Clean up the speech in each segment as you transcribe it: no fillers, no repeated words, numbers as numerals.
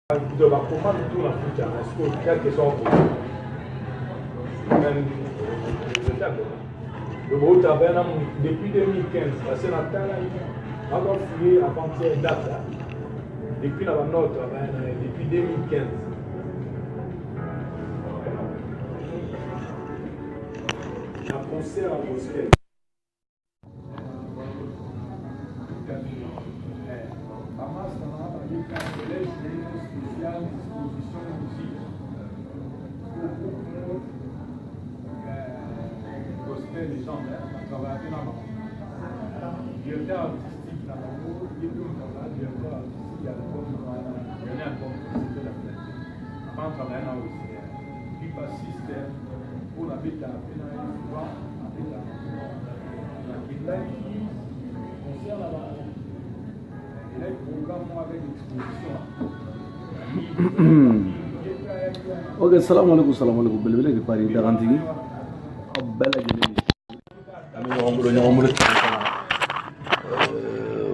De la commande tout l'Afrique, est-ce que quelque chose même le gros tabac depuis 2015, c'est la taille, encore fouillé avant-hier date, depuis la nôtre, depuis 2015. Un concert à Moscou. Disposition de musique pour gospel légendaire, on travaille dans directeur artistique dans l'amour, directeur artistique, il y a le bon de la fête. Avant de travailler là aussi, puis bassiste pour la bête à la concert là-bas. Il y a un programme avec l'exposition. Ok, salam alaikum. Belebele di pari dagantigi. Bella jeli. Ami nyomro.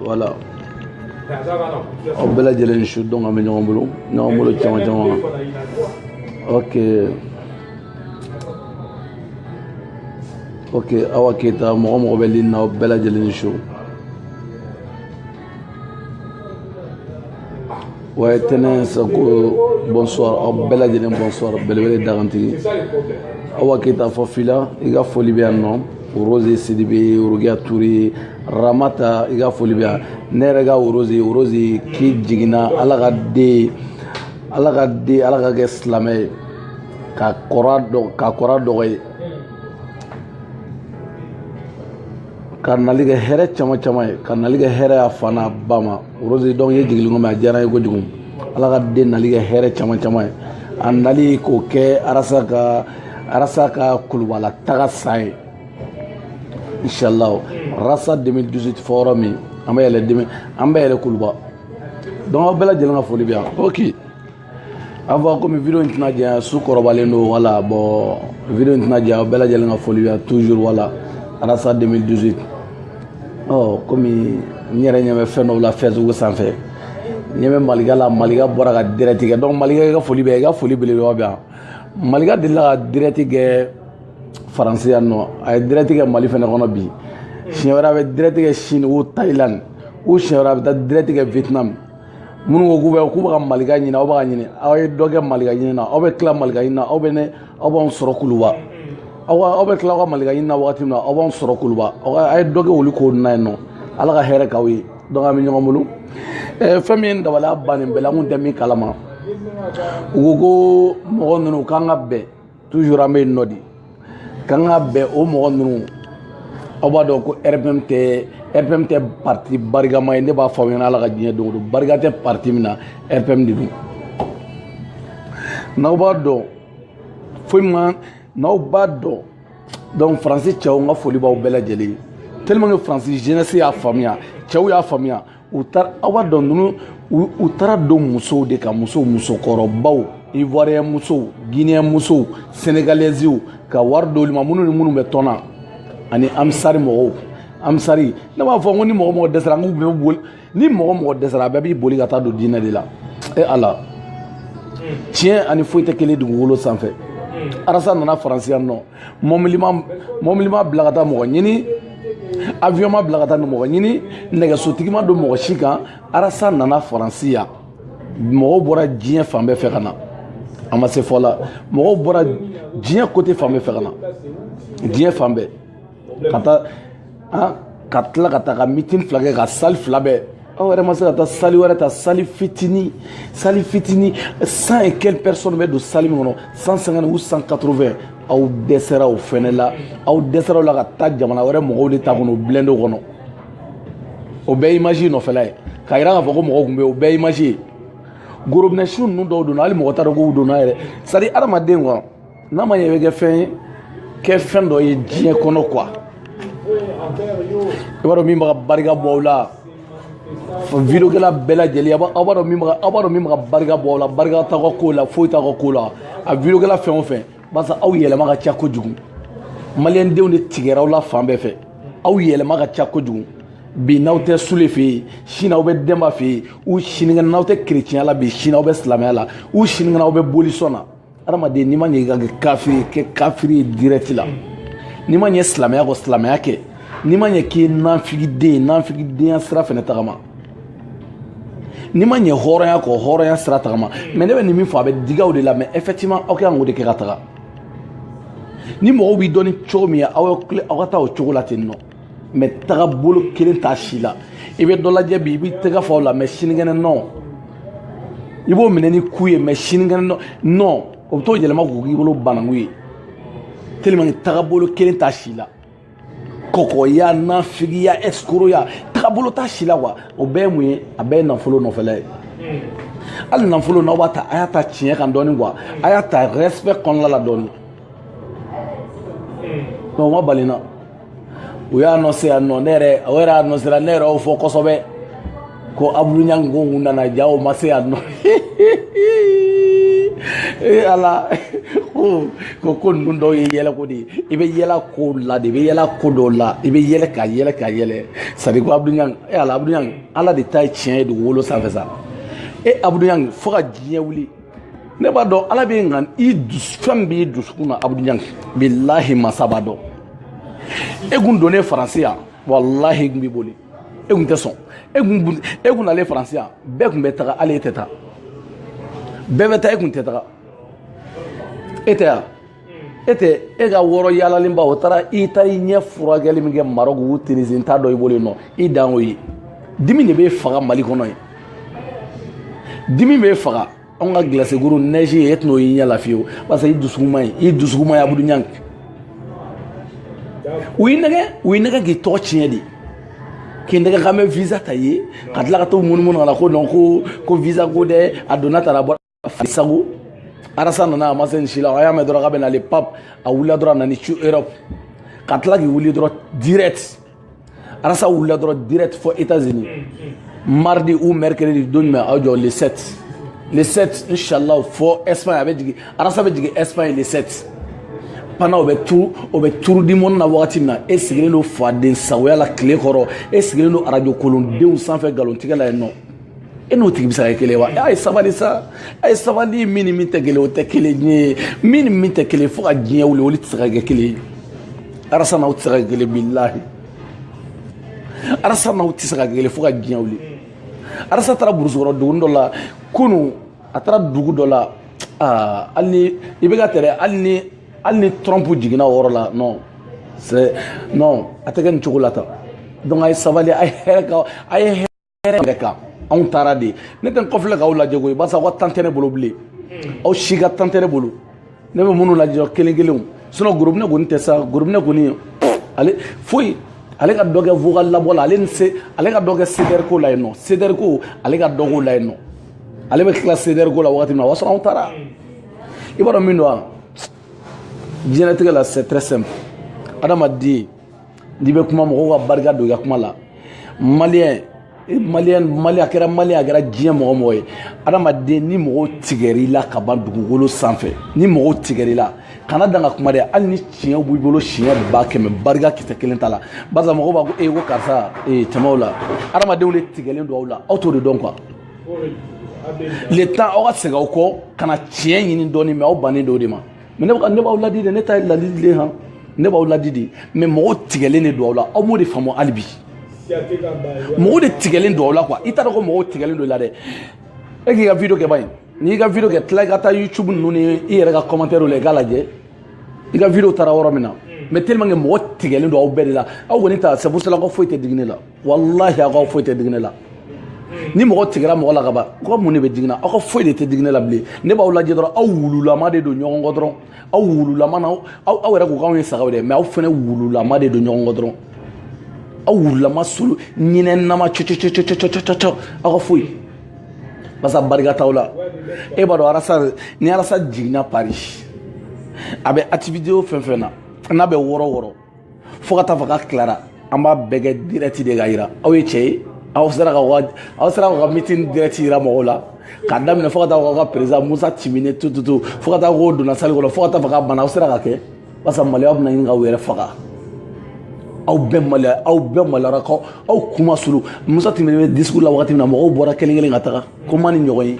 Voilà. Bella jeli ni shoot donc ami nyomro chama. Ok, awa kita mo belin na bella jeli ni shoot. Ouais, tenez, bonsoir, bella jelen bonsoir, belebele dagantigi. Awa kita fofila, iga foli be non, Rose Sidibe, Urugia Touré, Ramata, iga foli be. Nerega Rose ki jigina alaga ge slame ka korado karnali ga here chama karnali ga here afana bama Rose don ye jiglingo ma jara ye gojugum alaga de nali ga here chama anali ko ke arasa ka kulwala taga sai inshallah rasa 2018 forum ambayele kulba donc bela jelenga foli bien ok avant comme vidéo intna dia su korobalendo wala bon vidéo intna dia bela jelenga foli bien toujours wala rasa 2018 oh comme ñere ñame fenno la Facebook sanfé ñeme maliga bora ga direct ke donc maliga ga foli bele lo bien maliga de la direct ke français no ay direct ke mali fene kono bi chewra be direct ke Chine ou Thailand ou chewra be direct ke Vietnam munu go ku ba maliga ñina o ba ñine ay doge maliga ñina o be kla maliga ñina o be ne o bon soro kuluba awa be kla ko maliga ñina wakati na o bon soro kuluba ay doge woli ko nayno ala ga here kawi donc ami ñomulu fami nda wala banin bela mun demi kalama ugo mo nunu kanga be toujours amé nodi kanga be o mo nunu awado ko RPM te parti bargama ne ba fami na ala ga ñe do bargate parti mina RPM didu nawbado fuyman nawbado donc français chaw nga foli ba bela jeli tellement que français jeunesse ya famia chaw ya famia utar awado nunu utara do muso de ka muso korobaw ivoirien muso guinéen muso sénégalais ka wardo lima munu be tona ani amsari ne ma fo ngoni mo desra ngu be bol ni mo desra be bi boli gata do dina de la e ala tien ani foite kele du wolo sanfé arasa nana français no momlima blagata mo nyini avion ma blagata no mo nyini nega sotigima do mo shika arasa nana français mo bora dien fambe fe kana ama se fola mo bora dien côté fambe fe kana dien fambe kata ka meeting flagé ka sal flabe o vraiment ça ta sali wala ta sali fitini 100 et quelques personnes mais de sali mono 150 ou 180 au desera au fenela au desera la ka ta jamana wala mo de ta kono blendo kono o be imagine o fela ka ira ka foko mo gumbe o be imagine groupe nation nu do do na ali mo ta do do na ere sali arama dengo na ma yebe ke fen do ye dien kono quoi ibaro mi ma barga bowla video kala bela jeli abaro mi ma barga bowla barga ta ko la foita ko la a video kala fen o fen basa aw yele ma ka cha ko jugu malien dew ne tigeraw la fambe fe aw yele ma ka cha ko jugu bi n'aw tɛ sule fɛ yen sini aw bɛ denba fɛ yen u sinikɛnɛ n'aw tɛ kerecɛnya la bi sini aw bɛ silamɛya la u sinikɛnɛ aw bɛ bolisɔn na adamaden n'i ma ɲɛ i ka kɛ kafiri kɛ kafiri ye direct la n'i ma ɲɛ silamɛya kɔ silamɛya kɛ n'i ma ɲɛ k'i ye nanfigidenya sira fɛnɛ tagama n'i ma ɲɛ hɔrɔnya kɔ hɔrɔnya sira tagama mais ne bɛ nin min fɔ a bɛ digaw de la mais effectivement aw kan k'o de kɛ ka taga ni mɔgɔw b'i dɔn ni cogo min ye aw ka taa o cogo la ten nɔ mais taga bolo kelen t'a si la i bɛ dɔ lajɛ bi i b'i tɛgɛ fɔ aw la mais sinikɛnɛ non i b'o minɛ ni ku ye mais sinikɛnɛ non o bɛ t'o yɛlɛma k'o k'i bolo bananku ye tellement que taga bolo kelen t'a si la kɔkɔya nafigiya escroya taga bolo t'a si la quoi o bɛɛ ye mun ye a bɛɛ ye nafolo nɔfɛla ye hali nafolo n'aw b'a ta a y'a ta tiɲɛ kan dɔɔni quoi a y'a ta respect kɔnɔna la dɔɔni non o ma bali na o y'a annoncé yan nɔ ne yɛrɛ o yɛrɛ annoncé la ne yɛrɛ y'o fɔ kosɛbɛ ko Abudu Ɲangi ko kun nana ja o ma se yan nɔ ala ko ninnu dɔw ye yɛlɛko de ye i bɛ yɛlɛ ko la de i bɛ yɛlɛ ko dɔw la i bɛ yɛlɛ ka yɛlɛ c'est à dire ko Abudu Ɲangi ala Abudu Ɲangi ala de ta ye tiɲɛ ye dugukolo sanfɛ sa Abudu Ɲangi fo ka diɲɛ wuli ne b'a dɔn ala bɛ nka fɛn b'i dusukun na Abudu Ɲangi bilahi masa b'a dɔn e kun donnen faransi yan walahi kun b'i boli e kun tɛ sɔn e kun nalen faransi yan bɛɛ kun bɛ taga hali e tɛ taa bɛɛ bɛ taa e kun tɛ taga e tɛ yan e tɛ e ka wɔɔrɔ yaalalenba o taara i ta i ɲɛ furakɛli min kɛ Maroc u Tunisie t'a dɔn i bolo yen nɔ i dan o ye dimi de b'e faga Mali kɔnɔ yen dimi b'e faga anw ka glace guru neige ye e tɛn'o y'i ɲɛ la fiyewu parce que i dusukun man ɲi Abudu Ɲangi u y'i nɛgɛ k'i tɔgɔ tiɲɛ de k'i nɛgɛ k'an bɛ visa ta ye ka tila ka t'o munumunu a la ko non ko visa ko dɛ a donna ta la bɔ Farisago Arasa nana a ma se nin si la a y'a mɛn dɔrɔn k'a bɛ nale pape a wulila dɔrɔn a nana ci Europe ka tila k'i wuli dɔrɔn direct Arasa wulila dɔrɔn direct fɔ États-Unis mardi ou mercredi don jumɛn aw jɔ le 7 inchallah fɔ Espagne a bɛ jigin Arasa bɛ jigin Espagne le 7 pendant o bɛ turu di mɔni na wagati min na e sigilen don faden sagoya la tile kɔrɔ e sigilen don radio kolondenw sanfɛ nkalontigɛ la yen nɔ e n'o tigi bɛ se ka kɛ kelen ye wa a ye sabali sa a ye sabali min ni min tɛ kelen o tɛ kelen ye min ni min tɛ kelen fo ka diɲɛ wuli olu tɛ se ka kɛ kelen ye Arasa n'aw tɛ se ka kɛ kelen bilahi Arasa n'aw tɛ se ka kɛ kelen fo ka diɲɛ wuli Arasa taara burusukɔrɔ dugu dɔ la kunu a taara dugu dɔ la hali ni i bɛ ka tɛrɛ hali ni Trump jiginna o yɔrɔ la non a tɛ kɛ nin cogo la tan donc a ye sabali a ye hɛrɛ yɛrɛ kan anw taara de ne tɛ n kɔfilɛ k'aw lajɛ koyi barisa aw ka temps tɛ ne bolo bilen aw si ka temps tɛ ne bolo ne bɛ minnu lajɛ kelen kelenw sinon gorobinɛ kɔni tɛ sa gorobinɛ kɔni ale foyi ale ka dɔ kɛ vocal labɔ la ale ka dɔ kɛ CDR ko la yen nɔ CDR ko ale ka dɔ k'o la yen nɔ ale bɛ tila CDR ko la wagati min na o y'a sɔrɔ anw taara i b'a dɔn min don wa diɲɛlatigɛ la c'est très simple adamaden n'i bɛ kuma mɔgɔw ka barika don i ka kuma la maliyɛn a kɛra maliyɛn a kɛra diɲɛ mɔgɔ mɔgɔ ye adamaden ni mɔgɔw tigɛr'i la ka ban dugukolo sanfɛ ni mɔgɔw tigɛr'i la kana dan ka kuma dɛ hali ni tiɲɛ b'i bolo siɲɛ 100 barika kisɛ kelen t'a la barisa mɔgɔw b'a ko ko karisa tɛmɛw la adamadenw de tigɛlen don aw la aw t'o de dɔn quoi le temps aw ka segin aw kɔ ka na tiɲɛ ɲini dɔɔni mais aw bannen don o de ma mais ne b'aw ladi de ne ta ye ladili de han ne b'aw ladi de mais mɔgɔw tigɛlen de don aw la aw m'o de faamu hali bi mɔgɔw de tigɛlen don aw la quoi i t'a dɔn ko mɔgɔw tigɛlen don i la dɛ e k'i ka video kɛ bani n'i y'i ka video kɛ tila i ka taa YouTube ninnu ni i yɛrɛ ka commentaire la i k'a lajɛ i ka video taara yɔrɔ min na mais tellement que mɔgɔ tigɛlen don aw bɛɛ de la aw kɔni ta c'est pour cela ko foyi tɛ digi ne la wallahi aw ka foyi tɛ digi ne la ni mɔgɔ tigɛra mɔgɔ la ka ban ko mun de bɛ digi na aw ka foyi de tɛ digi ne la bilen ne b'aw lajɛ dɔrɔn aw wululama de don ɲɔgɔn kɔ dɔrɔn aw wululama na aw yɛrɛ ko k'anw ye sagaw dɛ mais aw fana wululama de don ɲɔgɔn kɔ dɔrɔn aw wululama solo ɲinɛnama cɔ aw ka foyi basa barika t'aw la e b'a dɔn ni Arasa jiginna Paris a bɛ activité o fɛn fɛn na n'a bɛ wɔrɔ fo ka taa fɔ k'a tilara an b'a bɛɛ kɛ direct de ka yira aw ye cɛ ye aw sera ka meeting direct yira mɔgɔw la k'a daminɛ fo ka taa fɔ ka président Musa Timine tututu fo ka taa ko donna salle kɔnɔ fo ka taa fɔ k'a banna aw sera ka kɛ basa maliyaw bɛna ɲini k'aw yɛrɛ faga aw bɛɛ maliyarakaw aw kuma sulu Musa Tembele bɛ discours la wagati min na mɔgɔw bɔra kelen kelen ka taga ko man ni ɲɔgɔn ye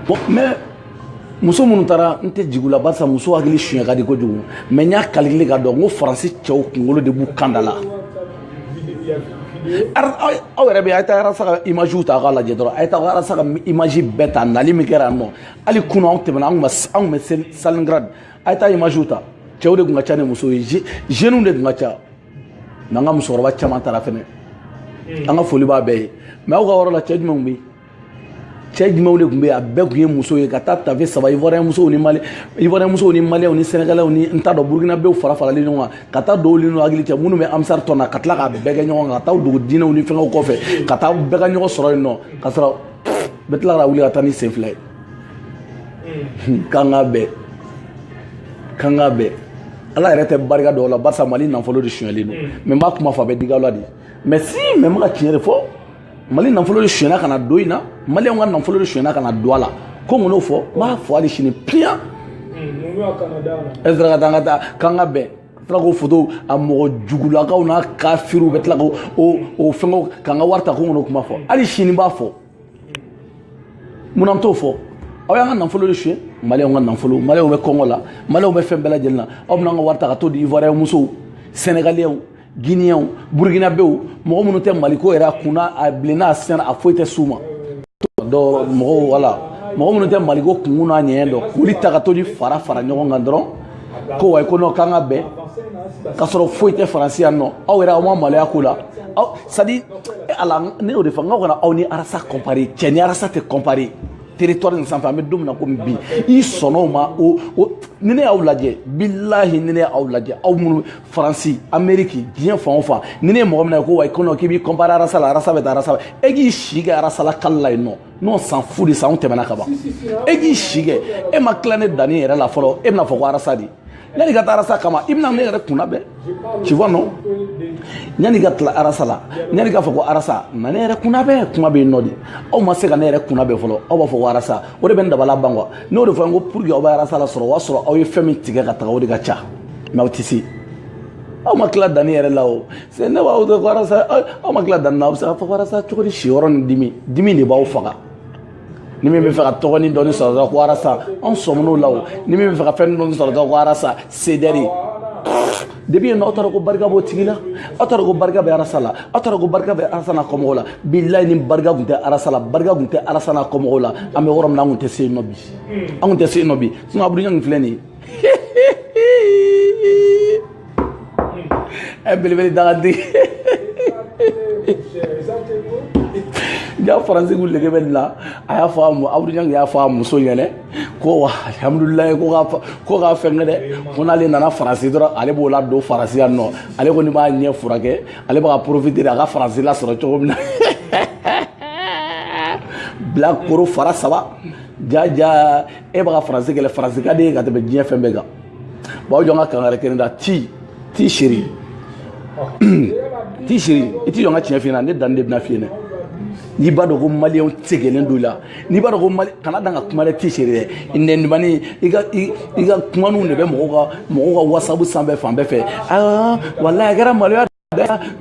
bon mais muso minnu taara n tɛ jigin u la barisa muso hakili suɲɛ ka di kojugu mais n y'a calculé ka dɔn n ko faransi cɛw kunkolo de b'u kan da la aw yɛrɛ bɛ a ye taa arasa ka image ta k'a lajɛ dɔrɔn a ye taa arasa ka image bɛɛ ta nali min kɛra yan nɔ hali kunun anw tɛmɛna an kun bɛ Stalingrad a ye taa image ta cɛw de tun ka ca ni musow ye jeunes de tun ka ca mais an ka musokɔrɔba caman taara fɛnɛ an ka foli b'a bɛɛ ye mais aw ka yɔrɔ la cɛ jumɛnw bɛ yen cɛ jumɛnw de tun bɛ yen a bɛɛ tun ye musow ye ka taa tafe saba ivoirien musow ni maliyɛnw ni sénégalais ni n t'a dɔn burkinabéw faralen ɲɔgɔn kan ka taa dɔw ni hakili cɛ minnu bɛ amsar tɔn na ka tila k'a bɛɛ kɛ ɲɔgɔn kan ka taa dogo diinɛw ni fɛngɛw kɔfɛ ka taa bɛɛ ka ɲɔgɔn sɔrɔ yen nɔ ka sɔrɔ bɛɛ tila ka wuli ka taa ni sen fila ye kan ka bɛɛ ala yɛrɛ tɛ barika dɔw la barisa Mali nafolo de suɲɛlen don mais n b'a kuma fɔ a bɛ digaw la de mais si mais n bɛ ka tiɲɛ de fɔ Mali nafolo de suɲɛna ka na don in na maliyɛnw ka nafolo de suɲɛna ka na don a la ko mun n'o fɔ n b'a fɔ hali sini pliant est-ce que ka taa an ka taa k'an ka bɛn tila k'o photo a mɔgɔ jugulakaw n'a kafiriw bɛ tila k'o fɛngɛw k'an ka wari ta ko n'o kuma fɔ hali sini n b'a fɔ munna n t'o fɔ aw y'an ka nafolo de suɲɛ maliyɛnw ka nafolo maliyɛnw bɛ kɔngɔ la maliyɛnw bɛ fɛn bɛɛ lajɛlen na aw bɛna an ka wari ta ka t'o di ivoirien musow sénégalais guinéens burkinabéw mɔgɔ minnu tɛ maliko yɛrɛ a kunna a bilenna a sɛnɛ a foyi tɛ s'u ma donc mɔgɔw wala mɔgɔ minnu tɛ maliko kunkun n'a ɲɛɲɛ dɔn k'olu ta ka to di fara ɲɔgɔn kan dɔrɔn ko wa ko non k'an ka bɛn k'a sɔrɔ foyi tɛ faransi yan nɔ aw yɛrɛ aw ma maloya ko la aw c'est à dire ala ne y'o de fɔ n k'aw kana aw ni arasa comparer cɛ ni arasa tɛ comparer territoire nin sanfɛ an bɛ don min na komi bi i sɔnn'o ma ni ne y'aw lajɛ bilahi ni ne y'aw lajɛ aw minnu faransi amérique diɲɛ fan o fan ni ne ye mɔgɔ min na ko wa ko non k'i b'i comparer arasa la arasa bɛ taa arasa e k'i si kɛ arasa la kali la yen nɔ n'o san fu de san anw tɛmɛna ka ban e k'i si kɛ e ma tila ne danni yɛrɛ la fɔlɔ e bɛna fɔ ko arasa de yani ka taa arasa kama i bɛna ne yɛrɛ kunna bɛɛ tu vois non yani ka tila arasa la yani ka fɔ ko arasa na ne yɛrɛ kunna bɛɛ kuma bɛ yen nɔ de aw ma se ka ne yɛrɛ kunna bɛɛ fɔlɔ aw b'a fɔ ko arasa o de bɛ n dabala ban quoi n'o de fɔ n ko pour que aw bɛ arasa la sɔrɔ o y'a sɔrɔ aw ye fɛn min tigɛ ka taga o de ka ca mais aw tɛ se aw ma tila danni yɛrɛ la o c'est ne b'aw to ko arasa aw ma tila danni na aw bɛ se ka fɔ ko arasa cogo di si yɔrɔ ni dimi de b'aw faga ni min bɛ fɛ ka tɔgɔ ni dɔnni sɔrɔ dɔrɔn ko arasa anw sɔmin'o la o ni min bɛ fɛ ka fɛn dɔnni sɔrɔ dɔrɔn ko arasa sedɛri depuis yen nɔ aw taara ko barika b'o tigi la aw taara ko barika bɛ arasa la aw taara ko barika bɛ arasa n'a kɔmɔgɔw la bilayi ni barika tun tɛ arasa la barika tun tɛ arasa n'a kɔmɔgɔw la an bɛ yɔrɔ min na an tun tɛ se yen nɔ bi an tun tɛ se yen nɔ bi sinon Abudu Ɲangi filɛ nin ye ɛ belebele dagadigi ja faransi ku lege bɛ nin la a y'a fɔ Abudu Ɲangi y'a fɔ a muso ɲɛnɛ ko alhamdulilayi ko k'a fɛnkɛ dɛ ko n'ale nana faransi dɔrɔn ale b'o la don faransi yan nɔ ale kɔni b'a ɲɛ furakɛ ale b'a ka profiter a ka faransi la sɔrɔ cogo min na bila koro fara saba ja e b'a ka faransi kɛlɛ faransi ka di ye ka tɛmɛ diɲɛ fɛn bɛɛ kan bon aw jɔ n ka kangari kelen da ti seri ti seri i ti jɔ n ka tiɲɛ f'i ɲɛna ne danni de bɛna f'i ɲɛna n'i b'a dɔn ko maliyɛnw tigɛlen don i la n'i b'a dɔn ko kana dan ka kuma dɛ ti seri dɛ nɛnimani i ka kumaninw de bɛ mɔgɔw ka whatsapp sanfɛ fan bɛɛ fɛ walayi a kɛra maloya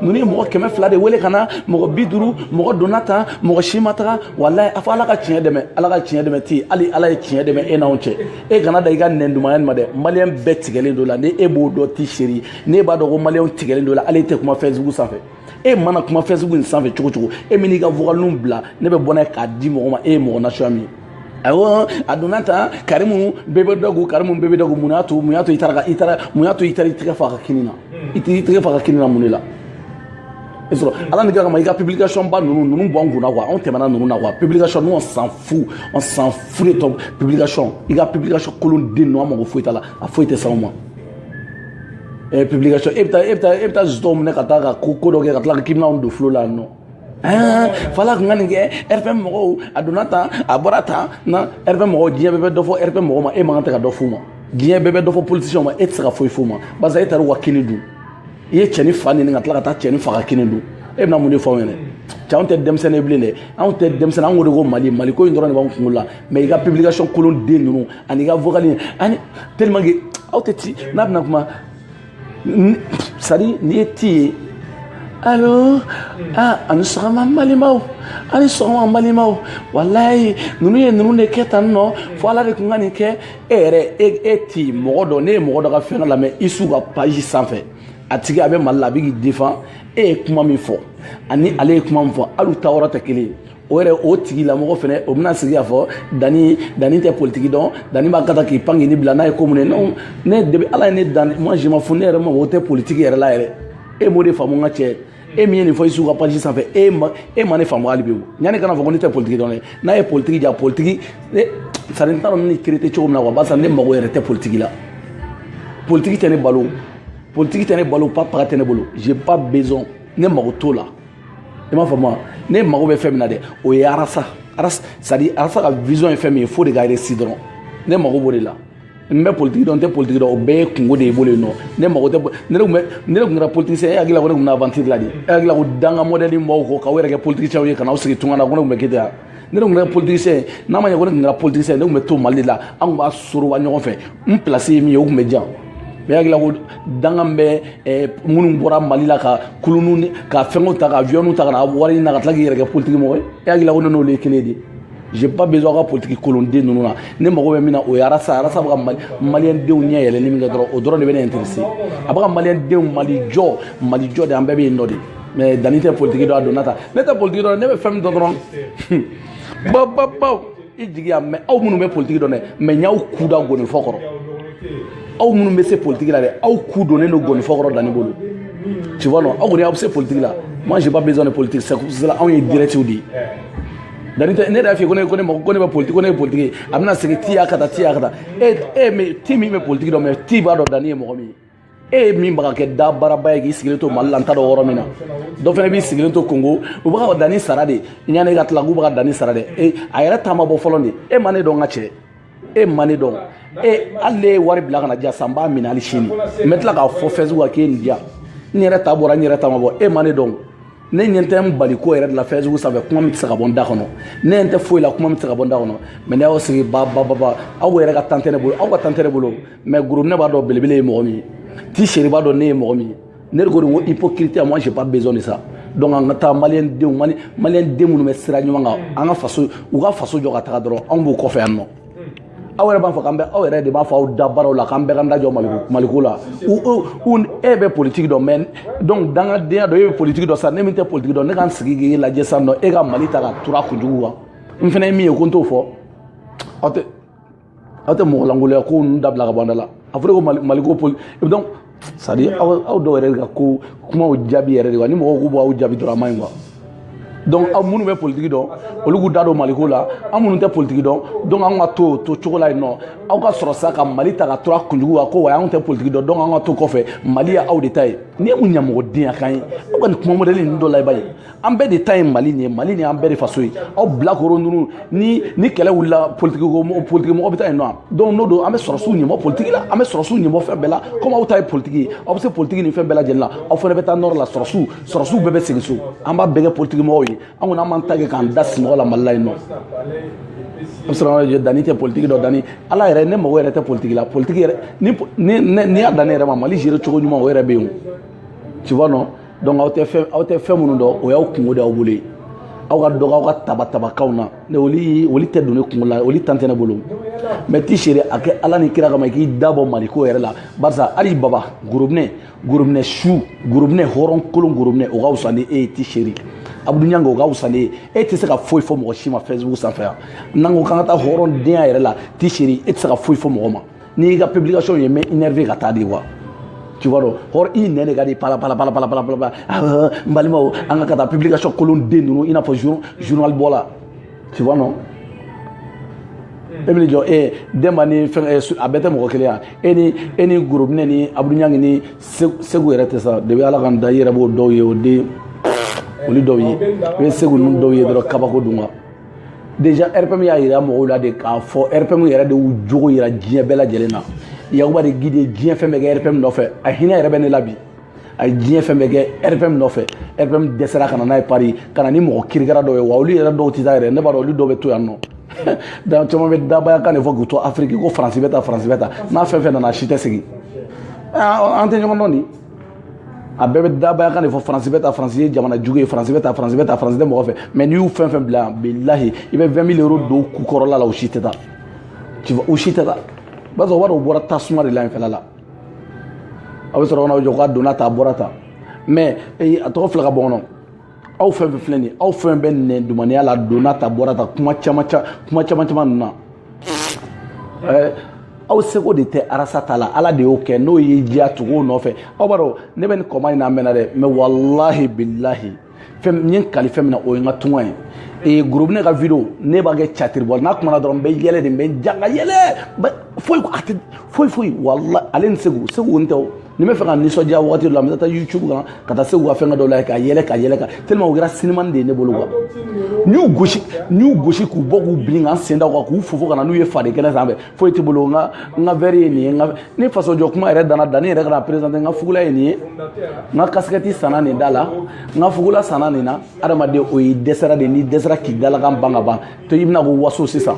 ninnu ye mɔgɔ 200 de wele ka na mɔgɔ 50 mɔgɔ donna tan mɔgɔ si ma taga walayi a fɔ ala ka tiɲɛ dɛmɛ ti hali ala ye tiɲɛ dɛmɛ e n'anw cɛ e kana da i ka nɛndumanya ma dɛ maliyɛn bɛɛ tigɛlen don la ni e b'o dɔn ti seri ne b'a dɔn ko maliyɛnw tigɛlen don la hali e tɛ kuma Facebook sanfɛ e mana kuma Facebook in sanfɛ cogo cogo e min n'i ka vocalinw bila ne bɛ bɔ n'a ye k'a di mɔgɔ ma e ye mɔgɔ nasuya min ye awɔ a donna tan Karimu bɛɛ bɛ dagu mun y'a to i taara i tɛgɛ fa a ka kini na i tɛgɛ fa a ka kini na mun de la i sɔrɔ ala ni kira kama i ka publication ba ninnu bɔ an kunna quoi anw tɛmɛna ninnu na quoi publication nous on s'en fout de ton publication i ka publication kolon den ninnu an mago foyi t'a la a foyi tɛ s'anw ma publication e bɛ taa zutɔw minɛ ka taa ka ko dɔ kɛ ka tila k'i bɛna anw don flow la yan nɔ fala kun ka nin kɛ RFM mɔgɔw a donna tan a bɔra tan na RFM mɔgɔw diɲɛ bɛɛ bɛ dɔ fɔ RFM mɔgɔw ma e man kan tɛ ka dɔ f'u ma diɲɛ bɛɛ bɛ dɔ fɔ politiciens ma e tɛ se ka foyi f'u ma parce que e taara u ka kini dun i ye cɛnin fa ɲini ka tila ka taa cɛnin fa ka kini dun e bɛna mun de fɔ anw ɲɛna cɛ anw tɛ denmisɛnnin bilen dɛ anw tɛ denmisɛnnin an ko de ko Mali ko in dɔrɔn de b'anw kunkolo la mais i ka publication kolon den ninnu ani i ka vocal ani tellement que aw tɛ ci n'a bɛna kuma sadi ni ye ti ye allo ani sɔgɔma n balimaw ani sɔgɔma n balimaw walayi ninnu ye ninnu de kɛ tan nɔ fo ala de tun ka nin kɛ e yɛrɛ e ti mɔgɔ dɔ ne ye mɔgɔ dɔ ka fɛn lamɛn isu ka page sanfɛ a tigi a bɛ mali la a bɛ k'i défend e ye kuma min fɔ ani ale ye kuma min fɔ hali u ta yɔrɔ tɛ kelen ye o yɛrɛ o tigilamɔgɔ fɛnɛ o bɛna sigi k'a fɔ dani tɛ politiki dɔn dani b'a ka taa k'i pan k'i ni bila n'a ye ko mun ye non ne depuis ala ye ne dan moi je m'en fous ne yɛrɛ ma o tɛ politiki yɛrɛ la yɛrɛ e m'o de faamu n ka cɛ e min ye nin fɔ isu ka page sanfɛ e ma ne faamu hali bi o yanni kana fɔ ko ne tɛ politiki dɔn dɛ n'a ye politiki ja politiki sari n t'a dɔn ne créé cogo min na quoi barisa ne mago yɛrɛ tɛ politiki la politiki tɛ ne balo politique tɛ ne balo papaga tɛ ne bolo j'ai pas besoin ne mago t'o la i m'a faamu ne mago bɛ fɛn min na dɛ o ye arasa c'est à dire arasa ka vision ye fɛn min ye fo de ka réussir dɔrɔn ne mago b'o de la n bɛ politique dɔn n tɛ politique dɔn o bɛɛ ye kungo de ye bolo yen nɔ ne mago tɛ ne de tun kɛra politicien e hakili la ko ne tun bɛna aventure la de e hakili la ko danga modèle mɔgɔw kɔ k'aw yɛrɛ kɛ politicien ye ka n'aw sigi tunga na ko ne tun bɛ kɛ ten ne tun kɛra politicien n'a ma ɲɛ ko ne tun kɛra politicien ne tun bɛ to mali de la an tun b'a soroba ɲɔgɔn fɛ n place ye min ye o tun bɛ diyan mais hakili la ko danga bɛ minnu bɔra mali la ka kulunu ka fɛnw ta ka avion ta ka na wari na ka tila k'i yɛrɛ kɛ politique mɔgɔ ye e hakili la ko ne n'olu ye kelen ye de j'ai pas besoin ka politique kolonden ninnu na ne mago bɛ min na o ye arasa bɛ ka maliyɛn denw ɲɛ yɛlɛnni min kɛ dɔrɔn o dɔrɔn de bɛ ne intéressé a bɛ ka maliyɛn denw malijɔ de an bɛɛ bɛ yen nɔ de mais dani tɛ politique dɔn a donna ta ne tɛ politique dɔn ne bɛ fɛn min dɔn dɔrɔn baw i jigiya mais aw minnu bɛ politique dɔn dɛ mais n y'aw ku da gonifɔ kɔrɔ aw minnu bɛ se politique la dɛ aw ku donnen don gonifɔ kɔrɔ dani bolo tu vois non aw kɔni aw bɛ se politique la moi j'ai pas besoin de politique c'est là anw ye directive de ye dani tɛ ne yɛrɛ y'a f'i ye ko ne bɛ politique ko ne ye politique a bɛna segin ti y'a ka taa mais ti min bɛ politique dɔn mais ti b'a dɔn dani ye mɔgɔ min ye e ye min bɛ ka kɛ da baaraba ye k'i sigilen to mali la n t'a dɔn yɔrɔ min na dɔ fana b'i sigilen to kongo u bɛ ka dani sara de yanni e ka tila k'u bɛ ka dani sara de a yɛrɛ taama bɔ fɔlɔ de e ma ne dɔn n ka cɛ e ma ne dɔn hali ne ye wari bila ka na diyan san n b'a minɛ hali sini n bɛ tila k'a fɔ Facebook k'e nin diyan n yɛrɛ ta bɔra n yɛrɛ taama bɔ e ma ne dɔn ne ɲɛ tɛ n bali ko yɛrɛ de la Facebook sanfɛ kuma min tɛ se ka bɔ n da kɔnɔ ne ɲɛ tɛ foyi la kuma min tɛ se ka bɔ n da kɔnɔ mais ne y'aw sigi ba aw yɛrɛ ka temps tɛ ne bolo aw ka temps tɛ ne bolo mais groupe ne b'a dɔn belebele ye mɔgɔ min ye ti seri b'a dɔn ne ye mɔgɔ min ye ne de ko ko hypocrite moi j'ai pas besoin de ça donc an ka taa maliyɛn den minnu bɛ sira ɲuman kan an ka faso u ka faso jɔ ka taga dɔrɔn anw b'u kɔfɛ yan nɔ aw yɛrɛ b'a fɔ k'an bɛ aw yɛrɛ de b'a fɔ aw da baaraw la k'an bɛɛ ka da jɔ maliko la e bɛ politique dɔn mais donc dangadenya dɔ e bɛ politique dɔn sa ne min tɛ politique dɔn ne ka n sigi k'e lajɛ sisan nɔ e ka mali ta ka tura kunjugu kan n fana ye min ye ko n t'o fɔ aw tɛ mɔgɔ langoloya ko ninnu dabila ka bɔ an da la a fɔra ko maliko donc c'est à dire aw dɔw yɛrɛ ka ko kumaw jaabi yɛrɛ de quoi ni mɔgɔw k'u b'aw jaabi dɔrɔn a man ɲi quoi donc aw minnu bɛ politique dɔn olu k'u da don maliko la an minnu tɛ politique dɔn donc an ka to cogo la yen nɔ aw ka sɔrɔ sa ka mali ta ka tura kunjugu kan ko wa anw tɛ politique dɔn donc an ka to kɔfɛ mali ye aw de ta ye ni ye mun ɲɛmɔgɔdenya kan ye aw ka nin kuma modèle ninnu dɔ la i b'a ye an bɛɛ de ta ye mali nin ye mali nin ye an bɛɛ de faso ye aw bilakoro ninnu ni kɛlɛ wulila politique mɔgɔ bɛ taa yen nɔ donc n'o don an bɛ sɔrɔsiw ɲɛbɔ politique la an bɛ sɔrɔsiw ɲɛbɔ fɛn bɛɛ la comme aw ta ye politique ye aw bɛ se politique ni fɛn bɛɛ lajɛlen la aw fana bɛ taa nɔrɔ la sɔrɔsiw bɛɛ bɛ segin so an b'a bɛɛ kɛ politique mɔgɔw ye an kɔni an b'an ta kɛ k'an da simɔgɔ la mali la yen nɔ a bɛ sɔrɔ dani tɛ politique dɔn dani ala yɛrɛ ne mago yɛrɛ tɛ politique la politique yɛrɛ ni y'a dan ne yɛrɛ ma mali gérer cogo ɲuman o yɛrɛ bɛ yen tu vois non donc aw tɛ fɛn minnu dɔn o y'aw kungo de aw bolo ye aw ka dɔgɔ aw ka tabatabakanw na ne olu tɛ don ne kungo la olu tan tɛ ne bolo mais ti seri a kɛ ala ni kira kama i k'i da bɔ maliko yɛrɛ la barisa hali baba gorobinɛ su gorobinɛ hɔrɔn kolon gorobinɛ o ka wusa ni e ye ti seri Abdou Niang o ka wusa ni e tɛ se ka foyi fɔ mɔgɔ si ma Facebook sanfɛ yan n'an ko k'an ka taa hɔrɔndenya yɛrɛ la ti seri e tɛ se ka foyi fɔ mɔgɔ ma n'i ka publication ye mɛ énervé ka taa de quoi tu vois donc hors i nɛn de ka di pala n balimaw an ka taa publication kolon den ninnu i n'a fɔ journal bɔla tu vois non e bɛ jɔ Demba ni fɛn a bɛɛ tɛ mɔgɔ kelen yan e ni Gorobinɛ ni Abdou Niang ni Segu yɛrɛ tɛ sa depuis ala ka n da i yɛrɛ b'o dɔw ye o den olu dɔw ye i bɛ Segu ninnu dɔw ye dɔrɔn kabako dun kan déjà RPM y'a yira mɔgɔw la de k'a fɔ RPM yɛrɛ de y'u jogo yira diɲɛ bɛɛ lajɛlen na Yakuba de guide diɲɛ fɛn bɛɛ kɛ RPM nɔfɛ a hinɛ yɛrɛ bɛ ne la bi a ye diɲɛ fɛn bɛɛ kɛ RPM nɔfɛ RPM dɛsɛra ka na n'a ye Paris ka na ni mɔgɔ kirikara dɔw ye wa olu yɛrɛ dɔw tɛ taa yɛrɛ ne b'a dɔn olu dɔw bɛ to yan nɔ donc caman bɛ dabaya kan de fɔ k'u to Afrique ko Faransi bɛ taa n'a fɛn fɛn nana a si tɛ segin an tɛ ɲɔgɔn dɔn di a bɛɛ bɛ dabaya kan de fɔ faransi bɛ taa faransi ye jamana jugu ye faransi bɛ taa faransi bɛ taa faransi tɛ mɔgɔ fɛ mais n'i y'u fɛn fɛn bila yan bilahi i bɛ 20 000 € don ku kɔrɔla la u si tɛ taa u si tɛ taa b'a sɔrɔ wari o bɔra tasuma de la yen fɛla la a bɛ sɔrɔ ka na jɔ k'a donna ta a bɔra ta mais a tɔgɔ filɛ ka bɔ kɔnɔ aw fɛn fɛn filɛ nin ye aw fɛn bɛ nɛndumaniya la donna ta bɔra ta kuma caman ninnu na aw seko de tɛ arasa ta la ala de y'o kɛ n'o ye diya tugu o nɔfɛ aw b'a dɔn ne bɛ nin kɔma in na mɛnna dɛ mais wallahi billahi fɛn n ye kali fɛn min na o ye n ka tunga ye groupe ne ka video ne b'a kɛ catiri bɔ n'a kumana dɔrɔn n bɛ yɛlɛ de n bɛ janga yɛlɛ foyi wallahi ale ni segu n tɛ o ni bɛ fɛ ka nisɔndiya waati dɔ la n bɛ taa YouTube kan ka taa segu ka fɛn dɔ la ka yɛlɛ tellement o kɛra cinéma de ye ne bolo quoi n y'u gosi k'u bɔ k'u bin ka n sen da o kan k'u fofo ka na n'u ye fade kɛnɛ sanfɛ foyi tɛ bolo n ka verre ye nin ye ni faso jɔ kuma yɛrɛ danna danni yɛrɛ kana présenter n ka fugula ye nin ye n ka casquette sanna nin da la n ka fugula sanna nin na adamaden o y'i dɛsɛra de n'i dɛsɛra k'i dalakan ban ka ban to i bɛna ko waso sisan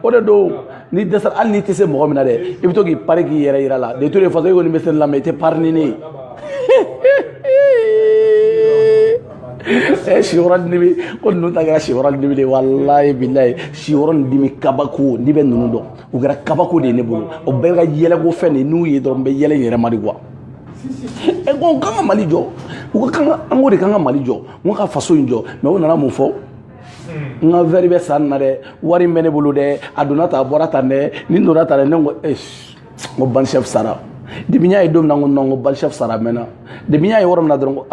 o de don ni dɛsɛra hali n'i tɛ se mɔgɔ min na dɛ i bɛ to k'i pari k'i yɛrɛ yira la de to de faso i kɔni bɛ se la mais i tɛ pari ni ne ye siyɔrɔ dimi ko ninnu ta kɛra siyɔrɔ dimi de ye walayi bilayi siyɔrɔ dimi kabako n'i bɛ ninnu dɔn o kɛra kabako de ye ne bolo o bɛɛ ka yɛlɛko fɛn de n'u ye dɔrɔn n bɛ yɛlɛ yɛrɛ ma de quoi ko k'an ka Mali jɔ u ka an ko de k'an ka Mali jɔ n ko ka faso in jɔ mais u nana mun fɔ n ka verre bɛ san na dɛ wari bɛ ne bolo dɛ a donna ta a bɔra tan dɛ ni donna ta dɛ ne ko ban chef sara depuis n y'a ye don min na n ko non ko ban chef sara mɛnna depuis n y'a ye yɔrɔ min na dɔrɔn ko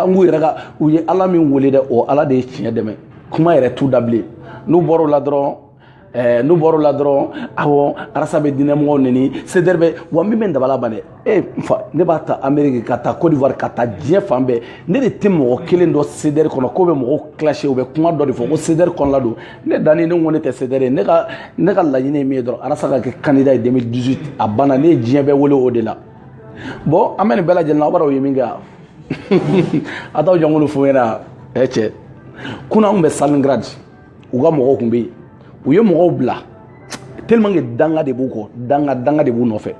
n k'u yɛrɛ ka u ye ala min wele dɛ o ala de ye tiɲɛ dɛmɛ kuma yɛrɛ t'u da bilen n'u bɔr'o la dɔrɔn awɔ arasa bɛ diinɛmɔgɔw neni CDR bɛ wa min bɛ n dabala ban dɛ n fa ne b'a ta Amérique ka taa Côte d'Ivoire ka taa diɲɛ fan bɛɛ ne de tɛ mɔgɔ kelen dɔ CDR kɔnɔ k'o bɛ mɔgɔw clasher u bɛ kuma dɔ de fɔ ko CDR kɔnɔla don ne danni ne ko ne tɛ CDR ye ne ka laɲini ye min ye dɔrɔn arasa ka kɛ candidat ye 2018 a banna ne ye diɲɛ bɛɛ wele o de la bon an bɛ nin bɛɛ lajɛlen na aw b'a dɔn o ye min kɛ a t'aw jankulu fo n ɲɛna cɛ kunun an tun bɛ Stalingrad u ka mɔgɔw tun bɛ yen u ye mɔgɔw bila tellement que danga de b'u kɔ danga de b'u nɔfɛ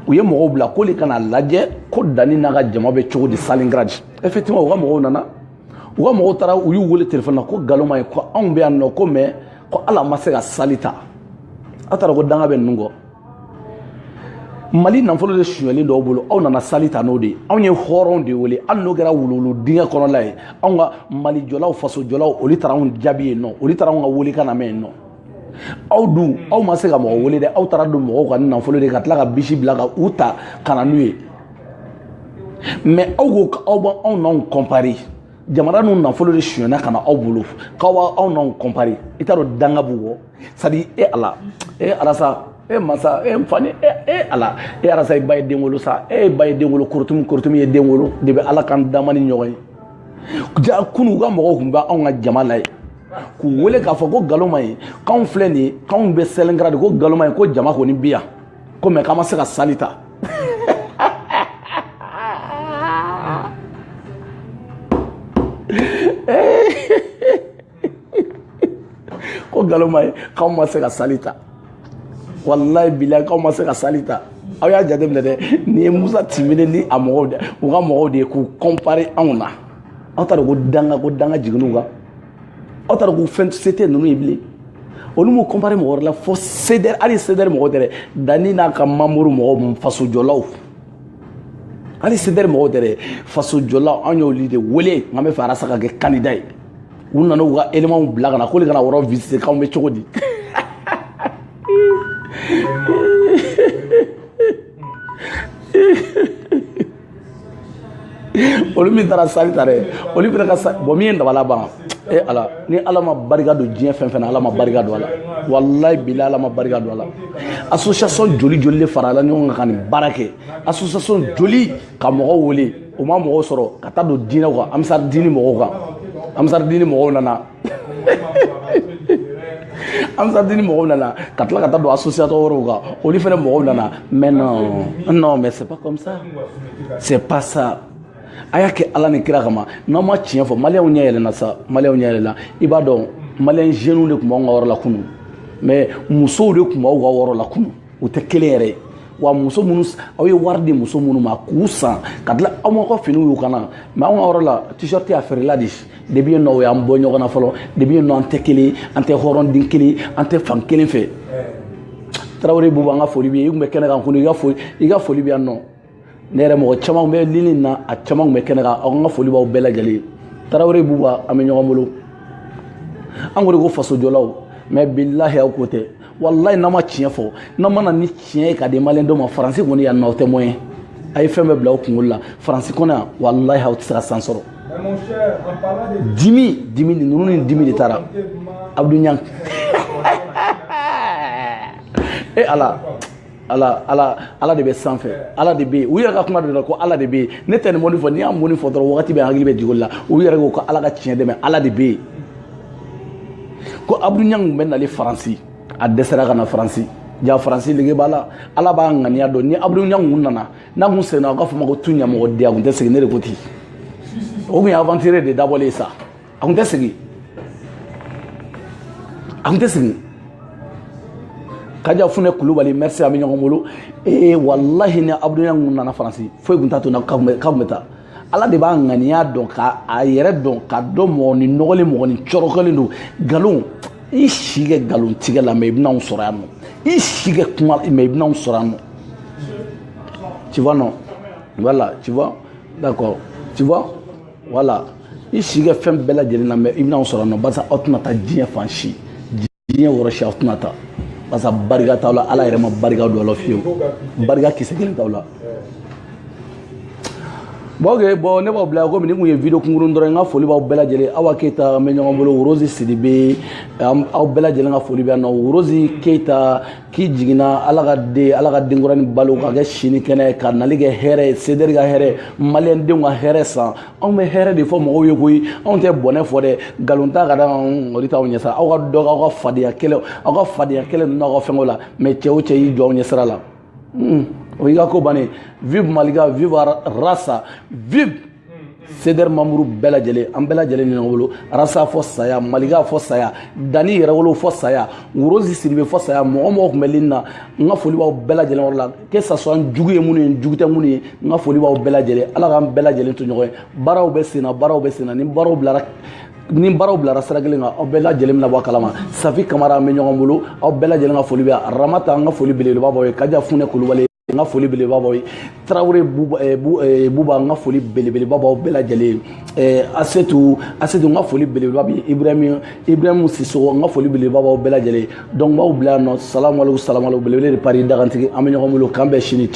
u ye mɔgɔw bila k'olu kana lajɛ ko danni n'a ka jama bɛ cogo di Stalingrad effectivement u ka mɔgɔw nana u ka mɔgɔw taara u y'u wele téléphone na ko nkalon ma ye ko anw bɛ yan nɔ ko mais ko ala ma se ka sali ta aw taara ko danga bɛ ninnu kɔ Mali nafolo de suɲɛlen dɔw bolo aw nana sali ta n'o de ye anw ye hɔrɔnw de wele hali n'o kɛra wulwulu dingɛ kɔnɔla ye anw ka Mali jɔlaw faso jɔlaw olu taara anw jaabi yen nɔ olu taara anw ka welekan lamɛn yen nɔ aw dun aw ma se ka mɔgɔ wele dɛ aw taara don mɔgɔw ka nafolo de ka tila ka bisi bila ka u ta ka na n'u ye mais aw ko k'aw b'anw n'anw comparer jamana n'u nafolo de suɲɛna ka na aw bolo k'aw b'aw n'anw comparer i t'a dɔn danga b'u kɔ c'est à dire ala alasa masa nfani ala arasa i ba ye den wolo sa ba ye den wolo korotum ye den wolo de bɛ ala kan dama ni ɲɔgɔn ye ja kunu ka mɔgɔw tun bɛ anw ka jama la ye k'u wele k'a fɔ ko nkalon ma ɲi k'anw filɛ nin ye k'anw bɛ Stalingrad ko nkalon ma ɲi ko jama kɔni bi yan ko mais k'an ma se ka sali ta ko nkalon ma ɲi k'anw ma se ka sali ta wallahi bilahi k'aw ma se ka sali ta aw y'a jateminɛ dɛ nin ye Musa Timbele ni a mɔgɔw de u ka mɔgɔw de ye k'u comparer anw na aw t'a dɔn ko danga jiginn'u kan aw t'a dɔn ko fɛn se tɛ ninnu ye bilen olu m'u comparer mɔgɔ wɛrɛ la fo CDR hali CDR mɔgɔ tɛ dɛ danni n'a ka membre mɔgɔw faso jɔlaw hali CDR mɔgɔ tɛ dɛ faso jɔlaw an y'olu de wele n bɛ fɛ arasa ka kɛ candidat ye u nana u ka éléments bila ka na k'olu kana yɔrɔ visiter k'anw bɛ cogo di olu min taara sali ta dɛ olu fana ka bon min ye dabala ban ala ni ala ma barika don diɲɛ fɛn fɛn na ala ma barika don a la wallahi bilahi ala ma barika don a la association joli de farala ɲɔgɔn kan ka nin baara kɛ association joli ka mɔgɔw wele o ma mɔgɔw sɔrɔ ka taa don diinɛw kan amisar diini mɔgɔw nana amisar diini mɔgɔw nana ka tila ka taa don association wɛrɛw kan olu fana mɔgɔw nana mais non mais c'est pas comme ça c'est pas ça a y'a kɛ ala ni kira kama n'aw ma tiɲɛ fɔ maliyɛnw ɲɛ yɛlɛnna sa maliyɛnw ɲɛ yɛlɛnna i b'a dɔn maliyɛn jeunes de tun b'anw ka yɔrɔ la kunun mais musow de tun b'aw ka yɔrɔ la kunun u tɛ kelen yɛrɛ ye wa muso minnu aw ye wari di muso minnu ma k'u san ka tila aw ma ka finiw y'u kana mais anw ka yɔrɔ la t-shirt y'a feerela de depuis yen nɔ o y'an bɔ ɲɔgɔn na fɔlɔ depuis yen nɔ an tɛ kelen an tɛ hɔrɔnden kelen an tɛ fan kelen fɛ Tarawele Buba an ka foli b'i ye i tun bɛ kɛnɛ kan kunu i ka foli bɛ yan nɔ ne yɛrɛ mɔgɔ caman bɛ lini na a caman tun bɛ kɛnɛ kan aw ka foli b'aw bɛɛ lajɛlen Tarawele Buba an bɛ ɲɔgɔn bolo an ko de ko fasojɔlaw mais billahi aw ko tɛ wallahi n'an ma tiɲɛ fɔ n'an mana ni tiɲɛ ye ka di maliyɛn dɔw ma Faransi kɔni yan nɔ aw tɛ moyen a ye fɛn bɛɛ bila aw kunkolo la Faransi kɔnɔ yan wallahi aw tɛ se ka san sɔrɔ dimi ninnu ni dimi de taara Abdou Niang e ala de bɛ sanfɛ ala de bɛ yen u yɛrɛ ka kuma de la ko ala de bɛ yen ne tɛ nin mɔni fɔ n'i y'a mɔni fɔ dɔrɔn wagati bɛ hakili bɛ jigin o la u yɛrɛ ko ko ala ka tiɲɛ dɛmɛ ala de bɛ yen ko Abdou Niang bɛ nali Faransi a dɛsɛra ka na Faransi ja Faransi lege b'a la ala b'a ŋaniya dɔn ni Abdou Niang kun nana n'a kun seginna a ka fɔ ma ko tu ɲɛmɔgɔ den a kun tɛ segin ne de ko ten o kun ye aventure de dabɔlen sa a kun tɛ segin Kaja Fune Kulubali merci ami ɲɔgɔn bolo wallahi ni Abdou Niang kun nana Faransi foyi kun t'a to na ka kun bɛ taa ala de b'a ŋaniya dɔn ka a yɛrɛ dɔn ka dɔn mɔgɔ ni nɔgɔlen mɔgɔ ni cɔrɔkɛlen don nkalon i si kɛ nkalon tigɛ la mais i bɛna anw sɔrɔ yan nɔ i si kɛ kuma mais i bɛna anw sɔrɔ yan nɔ tu vois non voilà tu vois d'accord tu vois voilà i si kɛ fɛn bɛɛ lajɛlen na mais i bɛna anw sɔrɔ yan nɔ barisa aw tɛna taa diɲɛ fan si diɲɛ wɔrɔ si aw tɛna taa parce que barika t'aw la ala yɛrɛ ma barika don a la fiyewu barika kisɛ kelen t'aw la bon ok bon ne b'aw bila komi ni kun ye video kunkurun dɔrɔn n ka foli b'aw bɛɛ lajɛlen Awa Keita an bɛ ɲɔgɔn bolo Rozi Sidibe aw bɛɛ lajɛlen ka foli bɛ yan nɔ Rozi Keita k'i jiginna ala ka denkɔrɔni balo ka kɛ sini kɛnɛ ka nali kɛ hɛrɛ Sederi ka hɛrɛ maliyɛn denw ka hɛrɛ san anw bɛ hɛrɛ de fɔ mɔgɔw ye koyi anw tɛ bɔnɛ fɔ dɛ nkalon ta ka da o de t'aw ɲɛsira aw ka dɔ aw ka fadenya kɛlɛ ninnu n'aw ka fɛnw la mais cɛ o cɛ y'i jɔ aw ɲɛsira la o y'i ka ko bannen vive Malika vive Rasa vive Sederi Mamoudou bɛɛ lajɛlen an bɛɛ lajɛlen ni ɲɔgɔn bolo Rasa fɔ saya Malika fɔ saya Dani Yɛrɛwolo fɔ saya Rozi Sidibe fɔ saya mɔgɔ tun bɛ lini na n ka foli b'aw bɛɛ lajɛlen yɔrɔ la que ça soit jugu ye minnu ye jugu tɛ minnu ye n ka foli b'aw bɛɛ lajɛlen ala k'an bɛɛ lajɛlen to ɲɔgɔn ye baaraw bɛ sen na ni baaraw bilara sira kelen kan aw bɛɛ lajɛlen bɛna bɔ a kalama Safi Kamara an bɛ ɲɔgɔn bolo aw bɛɛ lajɛlen ka foli bɛ yan Ramata an ka foli belebeleba b'aw ye Kaja Fune Kulubali n ka foli belebeleba b'aw ye Tarawele Buba n ka foli belebeleba b'aw bɛɛ lajɛlen Asetu n ka foli belebeleba bɛ Ibrahim Sisogo n ka foli belebeleba b'aw bɛɛ lajɛlen donc n b'aw bila yan nɔ salamu aleykum belebele de Paris Dagantigi an bɛ ɲɔgɔn bolo k'an bɛɛ sini